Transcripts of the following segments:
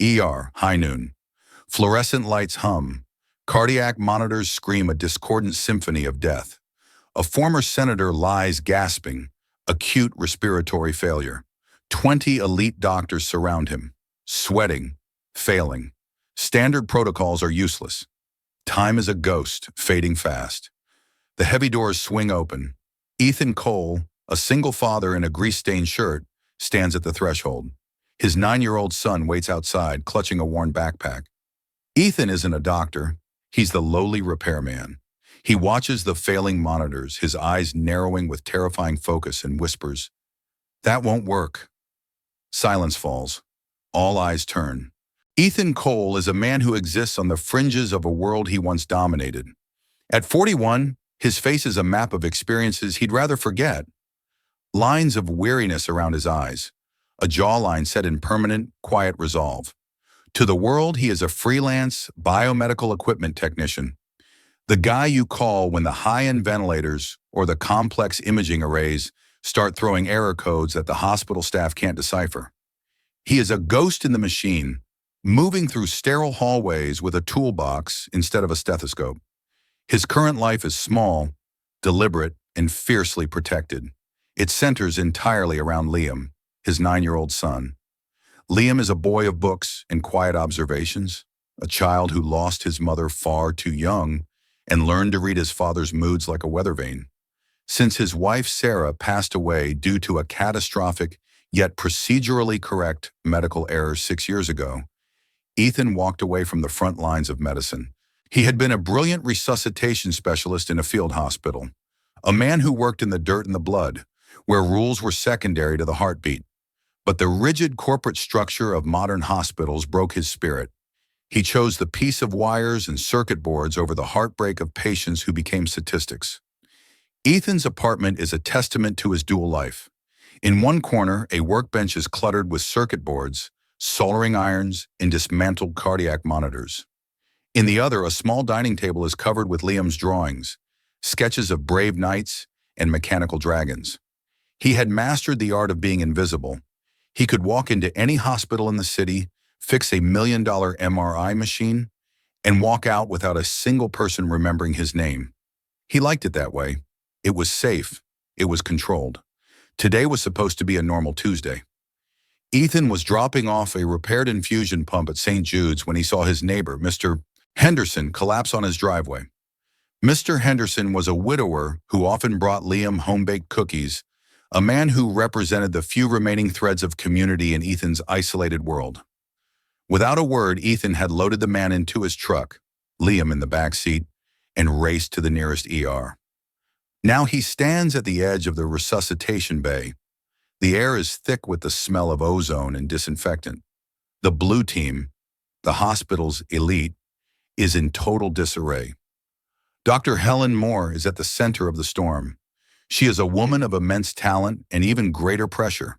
High noon. Fluorescent lights hum. Cardiac monitors scream a discordant symphony of death. A former senator lies gasping, acute respiratory failure. 20 elite doctors surround him, sweating, failing. Standard protocols are useless. Time is a ghost, fading fast. The heavy doors swing open. Ethan Cole, a single father in a grease-stained shirt, stands at the threshold. His 9-year-old son waits outside, clutching a worn backpack. Ethan isn't a doctor. He's the lowly repairman. He watches the failing monitors, his eyes narrowing with terrifying focus, and whispers, "That won't work." Silence falls. All eyes turn. Ethan Cole is a man who exists on the fringes of a world he once dominated. At 41, his face is a map of experiences he'd rather forget. Lines of weariness around his eyes, a jawline set in permanent, quiet resolve. To the world, he is a freelance biomedical equipment technician. The guy you call when the high-end ventilators or the complex imaging arrays start throwing error codes that the hospital staff can't decipher. He is a ghost in the machine, moving through sterile hallways with a toolbox instead of a stethoscope. His current life is small, deliberate, and fiercely protected. It centers entirely around Liam, his 9-year-old son. Liam is a boy of books and quiet observations, a child who lost his mother far too young and learned to read his father's moods like a weather vane. Since his wife Sarah passed away due to a catastrophic yet procedurally correct medical error 6 years ago, Ethan walked away from the front lines of medicine. He had been a brilliant resuscitation specialist in a field hospital, a man who worked in the dirt and the blood, where rules were secondary to the heartbeat. But the rigid corporate structure of modern hospitals broke his spirit. He chose the peace of wires and circuit boards over the heartbreak of patients who became statistics. Ethan's apartment is a testament to his dual life. In one corner, a workbench is cluttered with circuit boards, soldering irons, and dismantled cardiac monitors. In the other, a small dining table is covered with Liam's drawings, sketches of brave knights and mechanical dragons. He had mastered the art of being invisible. He could walk into any hospital in the city, fix a $1 million MRI machine, and walk out without a single person remembering his name. He liked it that way. It was safe. It was controlled. Today was supposed to be a normal Tuesday. Ethan was dropping off a repaired infusion pump at St. Jude's when he saw his neighbor, Mr. Henderson, collapse on his driveway. Mr. Henderson was a widower who often brought Liam home-baked cookies, a man who represented the few remaining threads of community in Ethan's isolated world. Without a word, Ethan had loaded the man into his truck, Liam in the back seat, and raced to the nearest ER. Now he stands at the edge of the resuscitation bay. The air is thick with the smell of ozone and disinfectant. The blue team, the hospital's elite, is in total disarray. Dr. Helen Moore is at the center of the storm. She is a woman of immense talent and even greater pressure.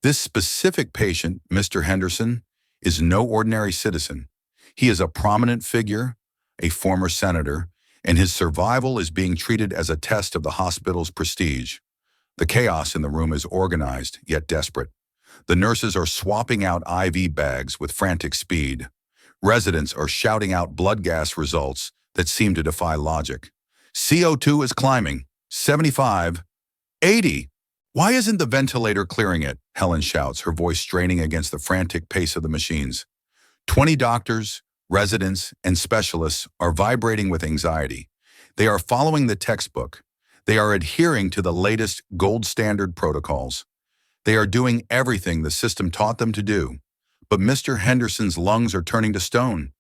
This specific patient, Mr. Henderson, is no ordinary citizen. He is a prominent figure, a former senator, and his survival is being treated as a test of the hospital's prestige. The chaos in the room is organized, yet desperate. The nurses are swapping out IV bags with frantic speed. Residents are shouting out blood gas results that seem to defy logic. CO2 is climbing. 75. 80. Why isn't the ventilator clearing it? Helen shouts, her voice straining against the frantic pace of the machines. 20 doctors, residents, and specialists are vibrating with anxiety. They are following the textbook. They are adhering to the latest gold standard protocols. They are doing everything the system taught them to do. But Mr. Henderson's lungs are turning to stone.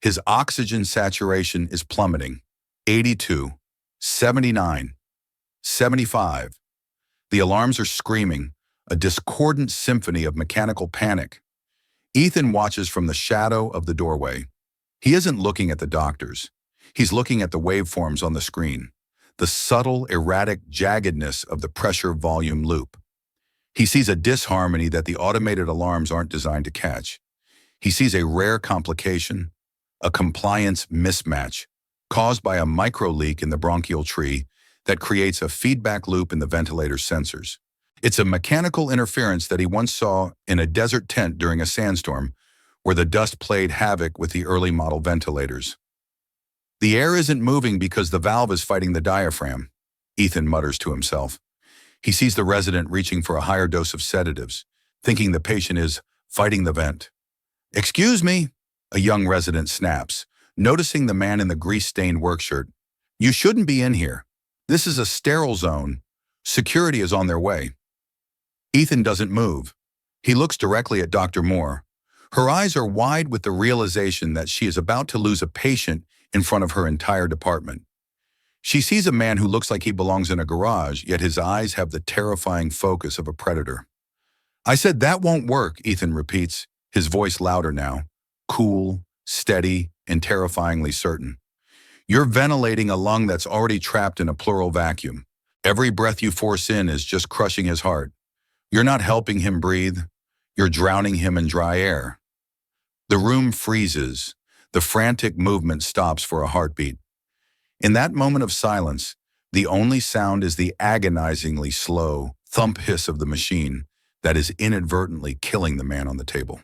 His oxygen saturation is plummeting. 82. 79. 75. The alarms are screaming, a discordant symphony of mechanical panic. Ethan watches from the shadow of the doorway. He isn't looking at the doctors. He's looking at the waveforms on the screen, the subtle, erratic jaggedness of the pressure-volume loop. He sees a disharmony that the automated alarms aren't designed to catch. He sees a rare complication, a compliance mismatch, caused by a micro-leak in the bronchial tree that creates a feedback loop in the ventilator's sensors. It's a mechanical interference that he once saw in a desert tent during a sandstorm, where the dust played havoc with the early model ventilators. The air isn't moving because the valve is fighting the diaphragm, Ethan mutters to himself. He sees the resident reaching for a higher dose of sedatives, thinking the patient is fighting the vent. "Excuse me," a young resident snaps, noticing the man in the grease-stained work shirt. "You shouldn't be in here. This is a sterile zone. Security is on their way." Ethan doesn't move. He looks directly at Dr. Moore. Her eyes are wide with the realization that she is about to lose a patient in front of her entire department. She sees a man who looks like he belongs in a garage, yet his eyes have the terrifying focus of a predator. "I said that won't work," Ethan repeats, his voice louder now, cool, steady, and terrifyingly certain. "You're ventilating a lung that's already trapped in a pleural vacuum. Every breath you force in is just crushing his heart. You're not helping him breathe. You're drowning him in dry air." The room freezes. The frantic movement stops for a heartbeat. In that moment of silence, the only sound is the agonizingly slow thump hiss of the machine that is inadvertently killing the man on the table.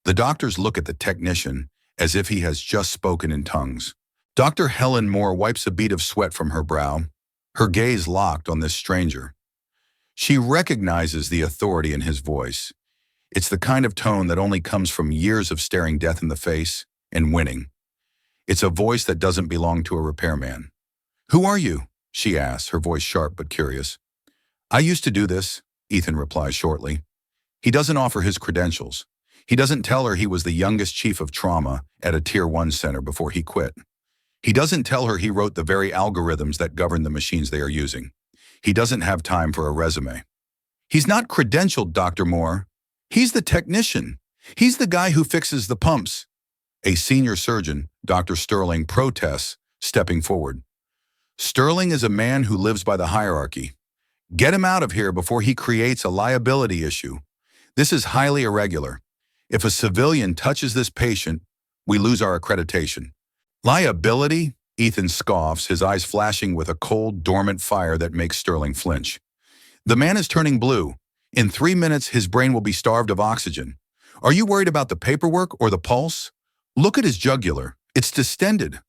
The doctors look at the technician as if he has just spoken in tongues. Dr. Helen Moore wipes a bead of sweat from her brow, her gaze locked on this stranger. She recognizes the authority in his voice. It's the kind of tone that only comes from years of staring death in the face and winning. It's a voice that doesn't belong to a repairman. "Who are you?" she asks, her voice sharp but curious. "I used to do this," Ethan replies shortly. He doesn't offer his credentials. He doesn't tell her he was the youngest chief of trauma at a Tier 1 center before he quit. He doesn't tell her he wrote the very algorithms that govern the machines they are using. He doesn't have time for a resume. "He's not credentialed, Dr. Moore. He's the technician. He's the guy who fixes the pumps." A senior surgeon, Dr. Sterling, protests, stepping forward. "Sterling is a man who lives by the hierarchy. Get him out of here before he creates a liability issue. This is highly irregular. If a civilian touches this patient, we lose our accreditation." "Liability?" Ethan scoffs, his eyes flashing with a cold, dormant fire that makes Sterling flinch. "The man is turning blue. In 3 minutes, his brain will be starved of oxygen. Are you worried about the paperwork or the pulse? Look at his jugular. It's distended.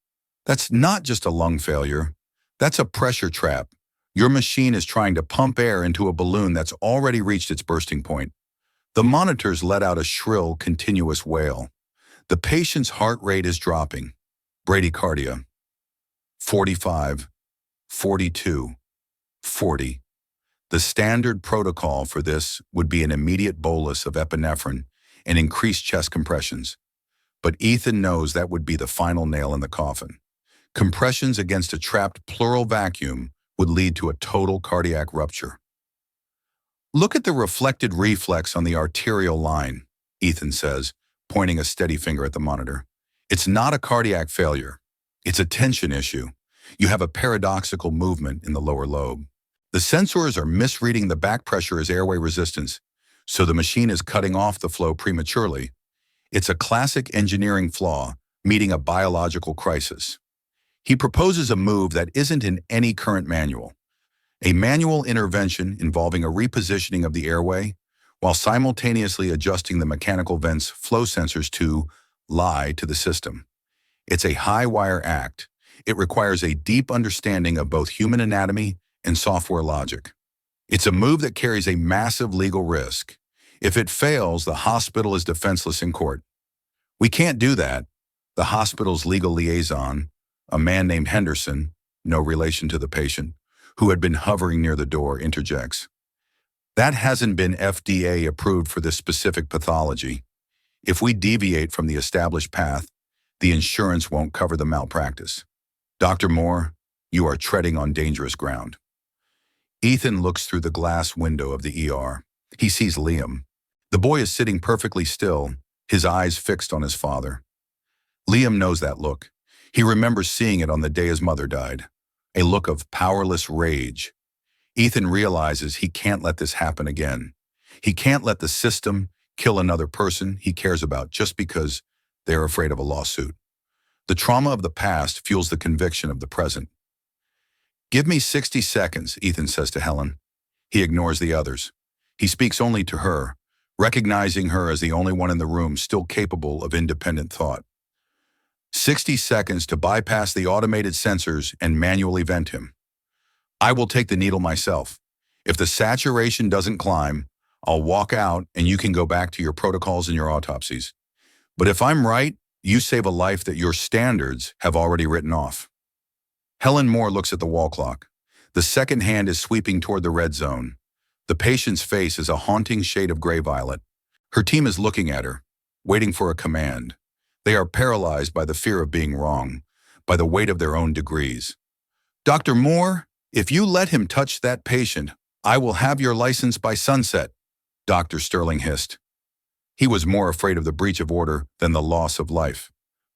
That's not just a lung failure. That's a pressure trap. Your machine is trying to pump air into a balloon that's already reached its bursting point." The monitors let out a shrill, continuous wail. The patient's heart rate is dropping. Bradycardia. 45, 42, 40. The standard protocol for this would be an immediate bolus of epinephrine and increased chest compressions. But Ethan knows that would be the final nail in the coffin. Compressions against a trapped pleural vacuum would lead to a total cardiac rupture. "Look at the reflected reflex on the arterial line," Ethan says, pointing a steady finger at the monitor. "It's not a cardiac failure. It's a tension issue. You have a paradoxical movement in the lower lobe. The sensors are misreading the back pressure as airway resistance, so the machine is cutting off the flow prematurely. It's a classic engineering flaw meeting a biological crisis." He proposes a move that isn't in any current manual. A manual intervention involving a repositioning of the airway while simultaneously adjusting the mechanical vent's flow sensors to lie to the system. It's a high-wire act. It requires a deep understanding of both human anatomy and software logic. It's a move that carries a massive legal risk. If it fails, the hospital is defenseless in court. "We can't do that," the hospital's legal liaison, a man named Henderson, no relation to the patient, who had been hovering near the door, interjects. "That hasn't been FDA approved for this specific pathology. If we deviate from the established path, the insurance won't cover the malpractice. Dr. Moore, you are treading on dangerous ground." Ethan looks through the glass window of the ER. He sees Liam. The boy is sitting perfectly still, his eyes fixed on his father. Liam knows that look. He remembers seeing it on the day his mother died. A look of powerless rage. Ethan realizes he can't let this happen again. He can't let the system kill another person he cares about just because they're afraid of a lawsuit. The trauma of the past fuels the conviction of the present. "Give me 60 seconds, Ethan says to Helen. He ignores the others. He speaks only to her, recognizing her as the only one in the room still capable of independent thought. 60 seconds to bypass the automated sensors and manually vent him. I will take the needle myself. If the saturation doesn't climb, I'll walk out and you can go back to your protocols and your autopsies. But if I'm right, you save a life that your standards have already written off. Helen Moore looks at the wall clock. The second hand is sweeping toward the red zone. The patient's face is a haunting shade of gray violet. Her team is looking at her, waiting for a command. They are paralyzed by the fear of being wrong, by the weight of their own degrees. Dr. Moore, if you let him touch that patient, I will have your license by sunset, Dr. Sterling hissed. He was more afraid of the breach of order than the loss of life.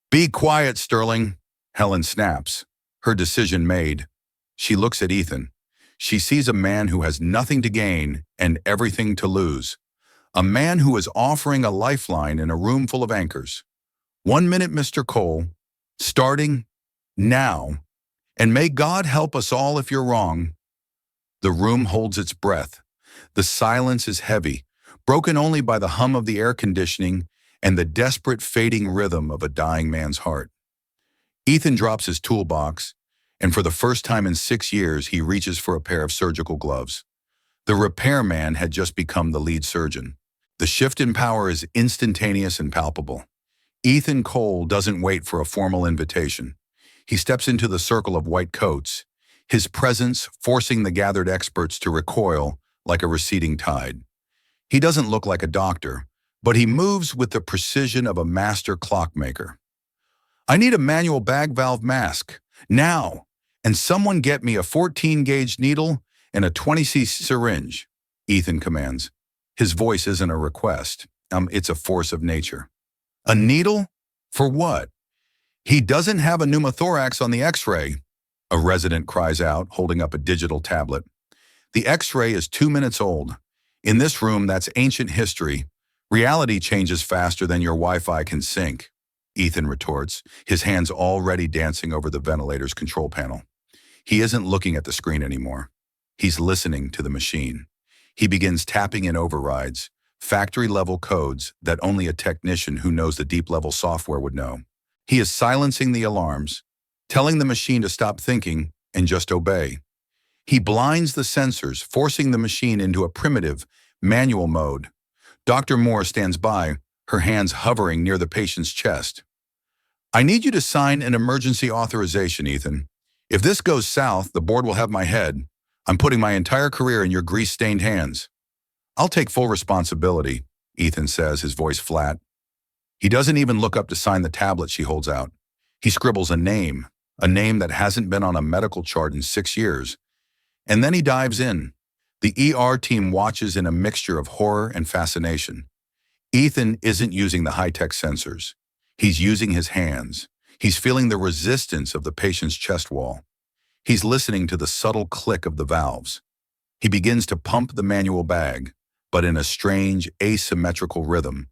Be quiet, Sterling, Helen snaps, her decision made. She looks at Ethan. She sees a man who has nothing to gain and everything to lose. A man who is offering a lifeline in a room full of anchors. 1 minute, Mr. Cole. Starting now. And may God help us all if you're wrong. The room holds its breath. The silence is heavy, broken only by the hum of the air conditioning and the desperate fading rhythm of a dying man's heart. Ethan drops his toolbox, and for the first time in 6 years, he reaches for a pair of surgical gloves. The repairman had just become the lead surgeon. The shift in power is instantaneous and palpable. Ethan Cole doesn't wait for a formal invitation. He steps into the circle of white coats, his presence forcing the gathered experts to recoil like a receding tide. He doesn't look like a doctor, but he moves with the precision of a master clockmaker. I need a manual bag valve mask, now, and someone get me a 14-gauge needle and a 20cc syringe, Ethan commands. His voice isn't a request, it's a force of nature. A needle? For what? He doesn't have a pneumothorax on the x-ray, a resident cries out, holding up a digital tablet. The x-ray is 2 minutes old. In this room, that's ancient history. Reality changes faster than your Wi-Fi can sync, Ethan retorts, his hands already dancing over the ventilator's control panel. He isn't looking at the screen anymore. He's listening to the machine. He begins tapping in overrides, factory-level codes that only a technician who knows the deep-level software would know. He is silencing the alarms, telling the machine to stop thinking and just obey. He blinds the sensors, forcing the machine into a primitive, manual mode. Dr. Moore stands by, her hands hovering near the patient's chest. I need you to sign an emergency authorization, Ethan. If this goes south, the board will have my head. I'm putting my entire career in your grease-stained hands. I'll take full responsibility, Ethan says, his voice flat. He doesn't even look up to sign the tablet she holds out. He scribbles a name that hasn't been on a medical chart in 6 years. And then he dives in. The ER team watches in a mixture of horror and fascination. Ethan isn't using the high-tech sensors. He's using his hands. He's feeling the resistance of the patient's chest wall. He's listening to the subtle click of the valves. He begins to pump the manual bag, but in a strange, asymmetrical rhythm.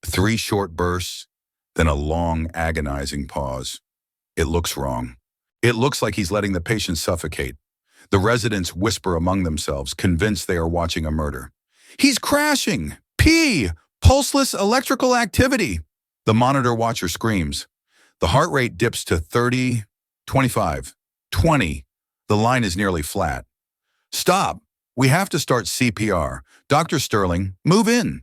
3 short bursts, then a long, agonizing pause. It looks wrong. It looks like he's letting the patient suffocate. The residents whisper among themselves, convinced they are watching a murder. He's crashing! P! Pulseless electrical activity! The monitor watcher screams. The heart rate dips to 30, 25, 20. The line is nearly flat. Stop! We have to start CPR. Dr. Sterling, move in!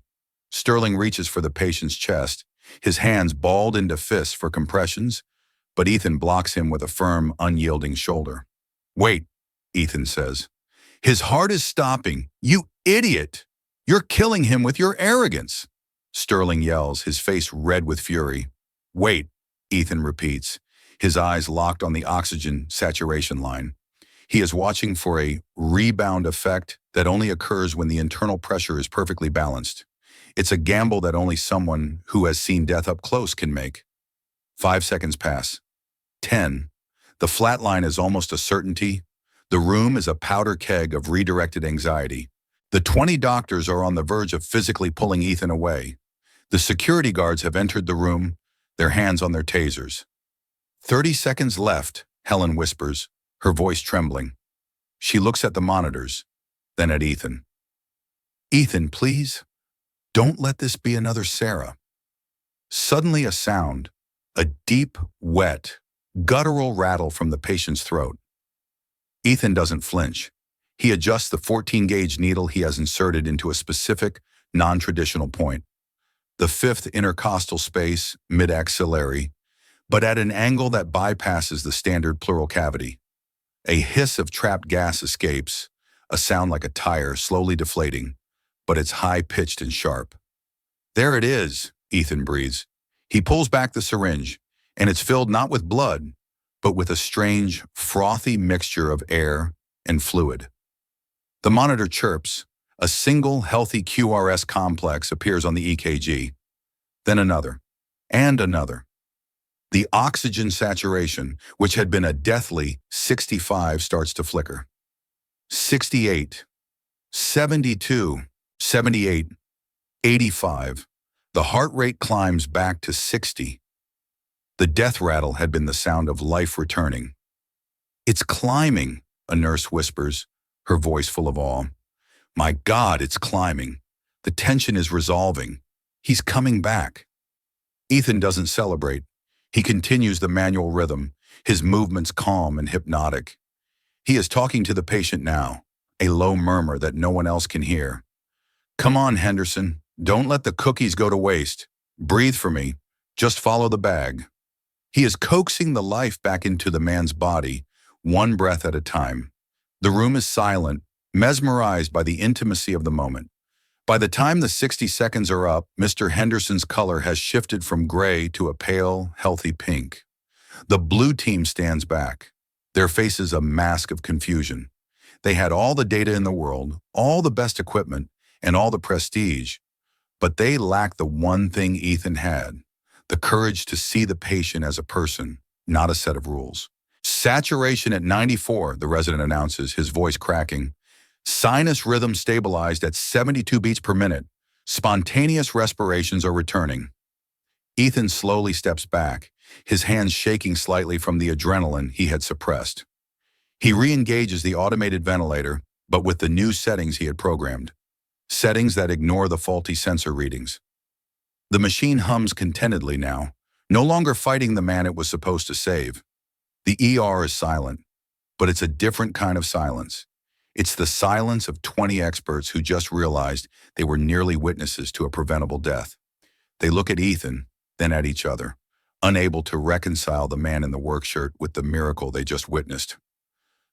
Sterling reaches for the patient's chest, his hands balled into fists for compressions, but Ethan blocks him with a firm, unyielding shoulder. Wait, Ethan says. His heart is stopping. You idiot! You're killing him with your arrogance! Sterling yells, his face red with fury. Wait, Ethan repeats, his eyes locked on the oxygen saturation line. He is watching for a rebound effect that only occurs when the internal pressure is perfectly balanced. It's a gamble that only someone who has seen death up close can make. 5 seconds pass. 10. The flat line is almost a certainty. The room is a powder keg of redirected anxiety. The 20 doctors are on the verge of physically pulling Ethan away. The security guards have entered the room, their hands on their tasers. 30 seconds left, Helen whispers, her voice trembling. She looks at the monitors, then at Ethan. Ethan, please. Don't let this be another Sarah. Suddenly a sound, a deep, wet, guttural rattle from the patient's throat. Ethan doesn't flinch. He adjusts the 14-gauge needle he has inserted into a specific, non-traditional point, the fifth intercostal space, mid-axillary, but at an angle that bypasses the standard pleural cavity. A hiss of trapped gas escapes, a sound like a tire slowly deflating, but it's high-pitched and sharp. There it is, Ethan breathes. He pulls back the syringe, and it's filled not with blood, but with a strange, frothy mixture of air and fluid. The monitor chirps. A single healthy QRS complex appears on the EKG, then another, and another. The oxygen saturation, which had been a deathly 65, starts to flicker. 68, 72, 78, 85. The heart rate climbs back to 60. The death rattle had been the sound of life returning. "It's climbing," a nurse whispers, her voice full of awe. "My God, it's climbing. The tension is resolving. He's coming back." Ethan doesn't celebrate. He continues the manual rhythm, his movements calm and hypnotic. He is talking to the patient now, a low murmur that no one else can hear. "Come on, Henderson. Don't let the cookies go to waste. Breathe for me. Just follow the bag." He is coaxing the life back into the man's body, one breath at a time. The room is silent, mesmerized by the intimacy of the moment. By the time the 60 seconds are up, Mr. Henderson's color has shifted from gray to a pale, healthy pink. The blue team stands back, their faces a mask of confusion. They had all the data in the world, all the best equipment, and all the prestige, but they lacked the one thing Ethan had, the courage to see the patient as a person, not a set of rules. "Saturation at 94, the resident announces, his voice cracking. "Sinus rhythm stabilized at 72 beats per minute. Spontaneous respirations are returning." Ethan slowly steps back, his hands shaking slightly from the adrenaline he had suppressed. He re-engages the automated ventilator, but with the new settings he had programmed. Settings that ignore the faulty sensor readings. The machine hums contentedly now, no longer fighting the man it was supposed to save. The ER is silent, but it's a different kind of silence. It's the silence of 20 experts who just realized they were nearly witnesses to a preventable death. They look at Ethan, then at each other, unable to reconcile the man in the work shirt with the miracle they just witnessed.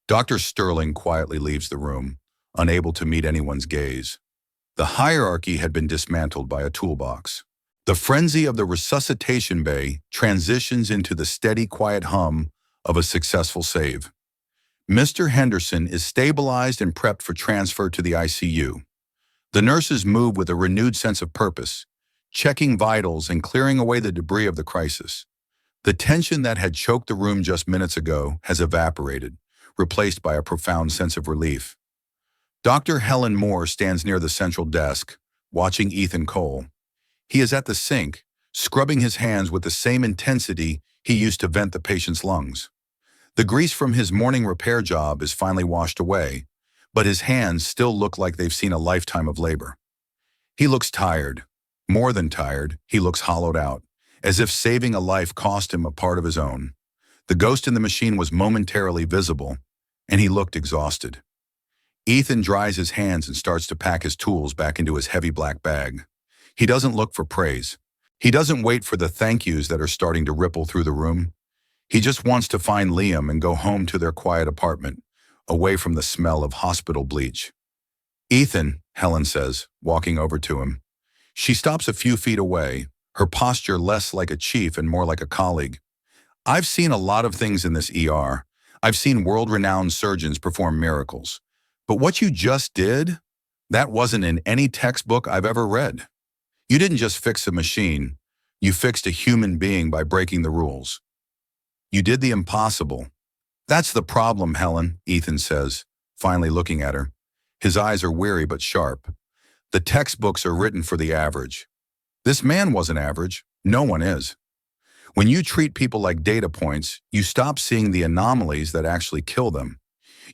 Dr. Sterling quietly leaves the room, unable to meet anyone's gaze. The hierarchy had been dismantled by a toolbox. The frenzy of the resuscitation bay transitions into the steady, quiet hum of a successful save. Mr. Henderson is stabilized and prepped for transfer to the ICU. The nurses move with a renewed sense of purpose, checking vitals and clearing away the debris of the crisis. The tension that had choked the room just minutes ago has evaporated, replaced by a profound sense of relief. Dr. Helen Moore stands near the central desk, watching Ethan Cole. He is at the sink, scrubbing his hands with the same intensity he used to vent the patient's lungs. The grease from his morning repair job is finally washed away, but his hands still look like they've seen a lifetime of labor. He looks tired. More than tired, he looks hollowed out, as if saving a life cost him a part of his own. The ghost in the machine was momentarily visible, and he looked exhausted. Ethan dries his hands and starts to pack his tools back into his heavy black bag. He doesn't look for praise. He doesn't wait for the thank yous that are starting to ripple through the room. He just wants to find Liam and go home to their quiet apartment, away from the smell of hospital bleach. "Ethan," Helen says, walking over to him. She stops a few feet away, her posture less like a chief and more like a colleague. "I've seen a lot of things in this ER. I've seen world-renowned surgeons perform miracles. But what you just did, that wasn't in any textbook I've ever read. You didn't just fix a machine. You fixed a human being by breaking the rules. You did the impossible." "That's the problem, Helen," Ethan says, finally looking at her. His eyes are weary but sharp. "The textbooks are written for the average. This man wasn't average. No one is. When you treat people like data points, you stop seeing the anomalies that actually kill them.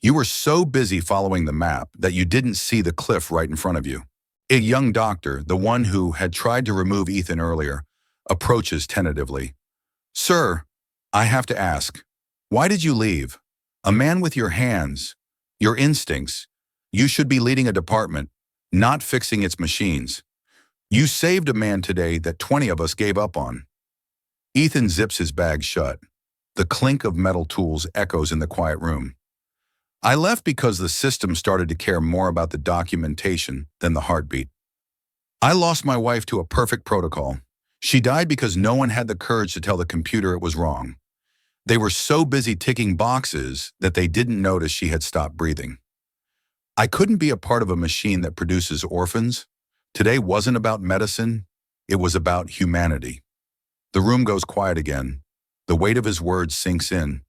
You were so busy following the map that you didn't see the cliff right in front of you." A young doctor, the one who had tried to remove Ethan earlier, approaches tentatively. Sir, I have to ask, why did you leave? A man with your hands, your instincts. You should be leading a department, not fixing its machines. You saved a man today that 20 of us gave up on. Ethan zips his bag shut. The clink of metal tools echoes in the quiet room. I left because the system started to care more about the documentation than the heartbeat. I lost my wife to a perfect protocol. She died because no one had the courage to tell the computer it was wrong. They were so busy ticking boxes that they didn't notice she had stopped breathing. I couldn't be a part of a machine that produces orphans. Today wasn't about medicine, it was about humanity. The room goes quiet again. The weight of his words sinks in.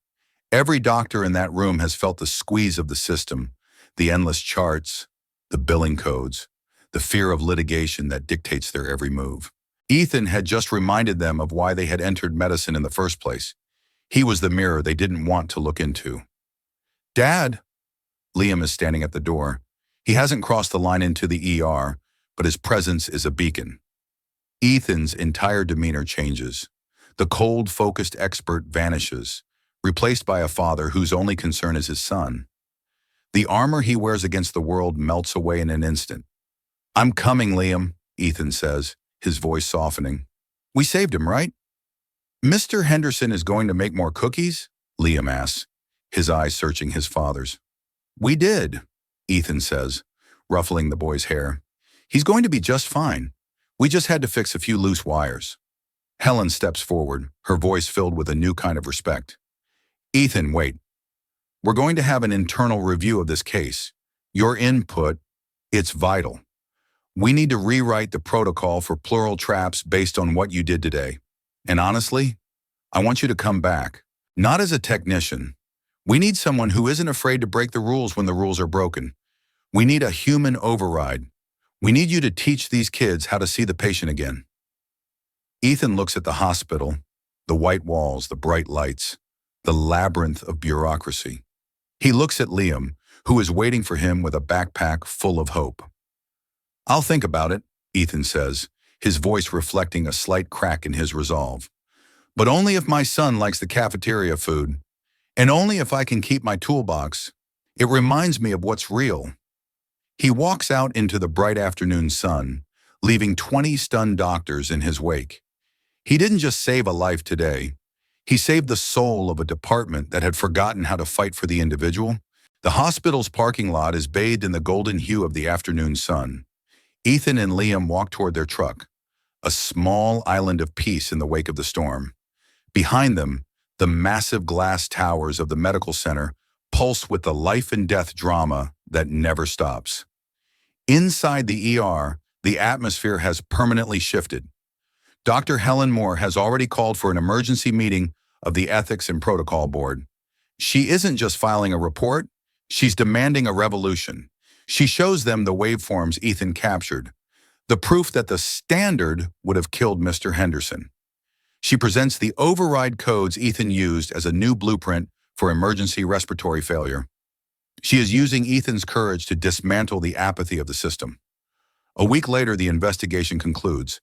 Every doctor in that room has felt the squeeze of the system, the endless charts, the billing codes, the fear of litigation that dictates their every move. Ethan had just reminded them of why they had entered medicine in the first place. He was the mirror they didn't want to look into. Dad! Liam is standing at the door. He hasn't crossed the line into the ER, but his presence is a beacon. Ethan's entire demeanor changes. The cold, focused expert vanishes, replaced by a father whose only concern is his son. The armor he wears against the world melts away in an instant. I'm coming, Liam, Ethan says, his voice softening. We saved him, right? Mr. Henderson is going to make more cookies? Liam asks, his eyes searching his father's. We did, Ethan says, ruffling the boy's hair. He's going to be just fine. We just had to fix a few loose wires. Helen steps forward, her voice filled with a new kind of respect. Ethan, wait. We're going to have an internal review of this case. Your input, it's vital. We need to rewrite the protocol for plural traps based on what you did today. And honestly, I want you to come back, not as a technician. We need someone who isn't afraid to break the rules when the rules are broken. We need a human override. We need you to teach these kids how to see the patient again. Ethan looks at the hospital, the white walls, the bright lights, the labyrinth of bureaucracy. He looks at Liam, who is waiting for him with a backpack full of hope. I'll think about it, Ethan says, his voice reflecting a slight crack in his resolve. But only if my son likes the cafeteria food, and only if I can keep my toolbox. It reminds me of what's real. He walks out into the bright afternoon sun, leaving 20 stunned doctors in his wake. He didn't just save a life today. He saved the soul of a department that had forgotten how to fight for the individual. The hospital's parking lot is bathed in the golden hue of the afternoon sun. Ethan and Liam walk toward their truck, a small island of peace in the wake of the storm. Behind them, the massive glass towers of the medical center pulse with the life and death drama that never stops. Inside the ER, the atmosphere has permanently shifted. Dr. Helen Moore has already called for an emergency meeting of the Ethics and Protocol Board. She isn't just filing a report, she's demanding a revolution. She shows them the waveforms Ethan captured, the proof that the standard would have killed Mr. Henderson. She presents the override codes Ethan used as a new blueprint for emergency respiratory failure. She is using Ethan's courage to dismantle the apathy of the system. A week later, the investigation concludes.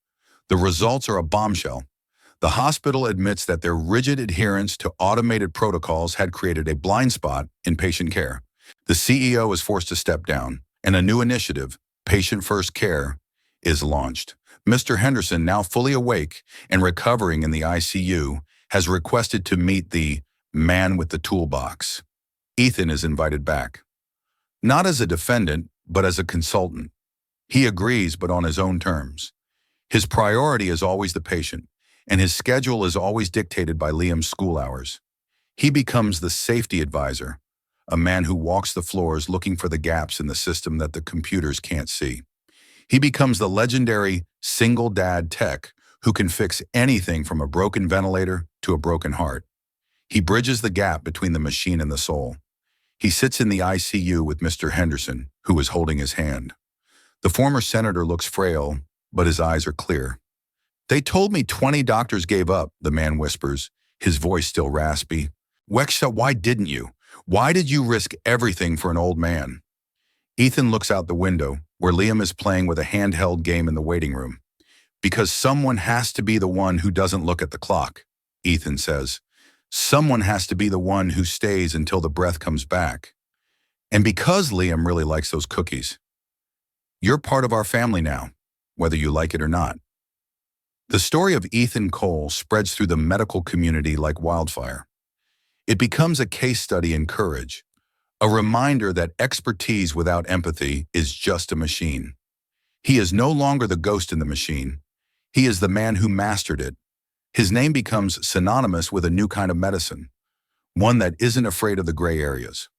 The results are a bombshell. The hospital admits that their rigid adherence to automated protocols had created a blind spot in patient care. The CEO is forced to step down, and a new initiative, Patient First Care, is launched. Mr. Henderson, now fully awake and recovering in the ICU, has requested to meet the man with the toolbox. Ethan is invited back. Not as a defendant, but as a consultant. He agrees, but on his own terms. His priority is always the patient, and his schedule is always dictated by Liam's school hours. He becomes the safety advisor, a man who walks the floors looking for the gaps in the system that the computers can't see. He becomes the legendary single dad tech who can fix anything from a broken ventilator to a broken heart. He bridges the gap between the machine and the soul. He sits in the ICU with Mr. Henderson, who is holding his hand. The former senator looks frail, but his eyes are clear. They told me 20 doctors gave up, the man whispers, his voice still raspy. Weksha, why didn't you? Why did you risk everything for an old man? Ethan looks out the window, where Liam is playing with a handheld game in the waiting room. Because someone has to be the one who doesn't look at the clock, Ethan says. Someone has to be the one who stays until the breath comes back. And because Liam really likes those cookies, you're part of our family now, whether you like it or not. The story of Ethan Cole spreads through the medical community like wildfire. It becomes a case study in courage, a reminder that expertise without empathy is just a machine. He is no longer the ghost in the machine. He is the man who mastered it. His name becomes synonymous with a new kind of medicine, one that isn't afraid of the gray areas.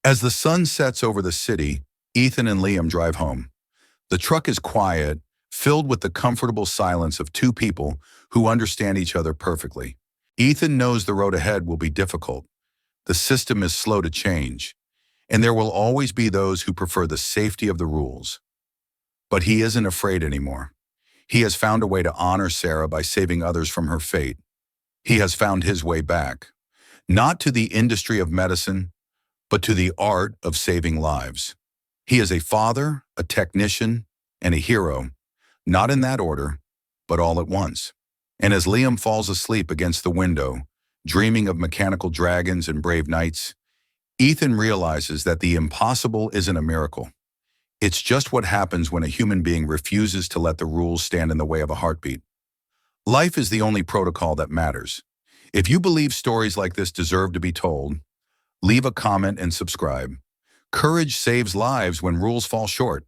As the sun sets over the city, Ethan and Liam drive home. The truck is quiet, filled with the comfortable silence of two people who understand each other perfectly. Ethan knows the road ahead will be difficult. The system is slow to change, and there will always be those who prefer the safety of the rules. But he isn't afraid anymore. He has found a way to honor Sarah by saving others from her fate. He has found his way back, not to the industry of medicine, but to the art of saving lives. He is a father, a technician, and a hero, not in that order, but all at once. And as Liam falls asleep against the window, dreaming of mechanical dragons and brave knights, Ethan realizes that the impossible isn't a miracle. It's just what happens when a human being refuses to let the rules stand in the way of a heartbeat. Life is the only protocol that matters. If you believe stories like this deserve to be told, leave a comment and subscribe. Courage saves lives when rules fall short.